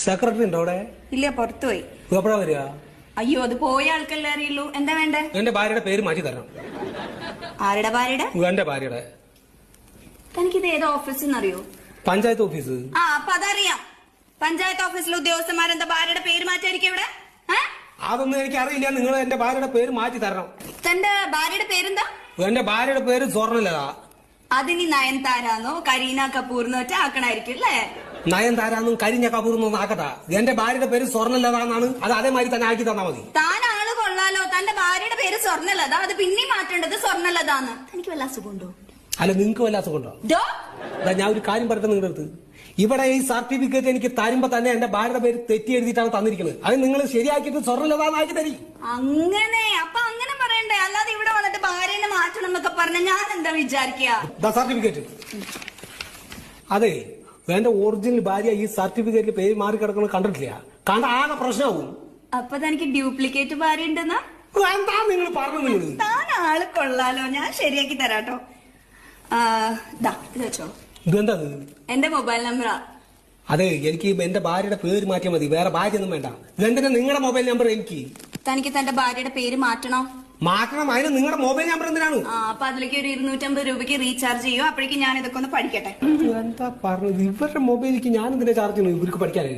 Secretary ഉണ്ടോ അവിടെ? ഇല്ല, പുറത്തുപോയി. എപ്പോഴാ വരിക? അയ്യോ, അത് പോയ ആൾക്കല്ലേ അറിയുള്ളൂ. എന്താ വേണ്ടേ? എന്റെ ഭാര്യയുടെ പേര് മാറ്റി തരണം. ആരുടെ ഭാര്യയുടെ? എന്റെ ഭാര്യയുടെ. തനിക്കിത് ഏത് ഓഫീസിൽ അറിയോ? പഞ്ചായത്ത് ഓഫീസ്. ആ, അപ്പൊ അതറിയാം. പഞ്ചായത്ത് ഓഫീസിലെ ഉദ്യോഗസ്ഥന്മാരെന്താ ഭാര്യയുടെ പേര് മാറ്റായിരിക്കും ഇവിടെ? അതൊന്നും എനിക്ക് അറിയില്ല. നിങ്ങൾ എന്റെ ഭാര്യയുടെ പേര് മാറ്റി തരണം. തന്റെ ഭാര്യയുടെ പേരെന്താ? എന്റെ ഭാര്യയുടെ പേര് സ്വർണ്ണലത. അതിനി നയൻതാരാന്നോ കരീന കപൂർന്നോ ഒറ്റ ആക്കണായിരിക്കും അല്ലേ? നയൻതാരാന്നും കരിഞ്ഞ കപൂർന്നും ആക്കട്ടാ. എന്റെ ഭാര്യയുടെ പേര് സ്വർണ്ണലത എന്നാണ്. അത് അതേമാതിരി തന്നെ ആക്കി തന്നാ മതി. താൻ ആള് കൊള്ളാലോ. തന്റെ ഭാര്യയുടെ പേര് സ്വർണ്ണലത. അത് പിന്നെയും മാറ്റേണ്ടത് സ്വർണ്ണലതാന്ന്. എനിക്ക് വല്ല അസുഖമുണ്ടോ? അല്ല, നിങ്ങൾക്ക് വല്ല അസുഖമുണ്ടോ? ഞാൻ ഒരു കാര്യം പറയട്ടെ നിങ്ങളുടെ അടുത്ത്. ഇവിടെ ഈ സർട്ടിഫിക്കറ്റ് എനിക്ക് തരുമ്പോ തന്നെ എന്റെ ഭാര്യയുടെ പേര് തെറ്റി എഴുതിയിട്ടാണ് തന്നിരിക്കുന്നത്. അത് നിങ്ങൾ ശരിയാക്കിയിട്ട് സ്വർണ്ണലതാക്കി തരി. അങ്ങനെ അപ്പൊ അങ്ങനെ പറയണ്ടേ? അല്ലാതെ ഇവിടെ വന്നിട്ട് ഭാര്യനെ മാറ്റണം എന്നൊക്കെ പറഞ്ഞ ഞാൻ എന്താ വിചാരിക്കുക? സർട്ടിഫിക്കറ്റ് അതെ, എന്റെ ഒറിജിനൽ ഭാര്യ ഈ സർട്ടിഫിക്കറ്റിൽ പേര് മാറി കിടക്കുന്നത് കണ്ടിട്ടില്ല. കണ്ട ആകെ പ്രശ്നമാവും. അപ്പൊ തനിക്ക് ഡ്യൂപ്ലിക്കേറ്റ് ഭാര്യ ഉണ്ടെന്നാ? എന്താ നിങ്ങൾ പറഞ്ഞു? താൻ ആള് കൊള്ളാലോ. ഞാൻ ശരിയാക്കി തരാട്ടോ. ഇത് വെച്ചോ. ഇതെന്താ? എന്റെ മൊബൈൽ നമ്പറാ. അതെ, എനിക്ക് എന്റെ ഭാര്യയുടെ പേര് മാറ്റിയാൽ മതി. വേറെ ഭാര്യ ഒന്നും വേണ്ട. ഇതെന്തിനാ നിങ്ങളുടെ മൊബൈൽ നമ്പർ? എനിക്ക് തനിക്ക് തന്റെ ഭാര്യയുടെ പേര് മാറ്റണോ? മാറ്റണം. അതിന് നിങ്ങളുടെ മൊബൈൽ നമ്പർ എന്തിനാണ്? അപ്പൊ അതിലേക്ക് ഒരു 250 രൂപയ്ക്ക് റീചാർജ് ചെയ്യോ. അപ്പോഴേക്കും ഞാൻ ഇതൊക്കെ ഒന്ന് പഠിക്കട്ടെ. എന്താ പറഞ്ഞത്? ഇവരുടെ മൊബൈലിലേക്ക് ഞാൻ എന്തിനാ ചാർജ് ചെയ്യണം? ഇവർക്ക് പഠിക്കാനായി.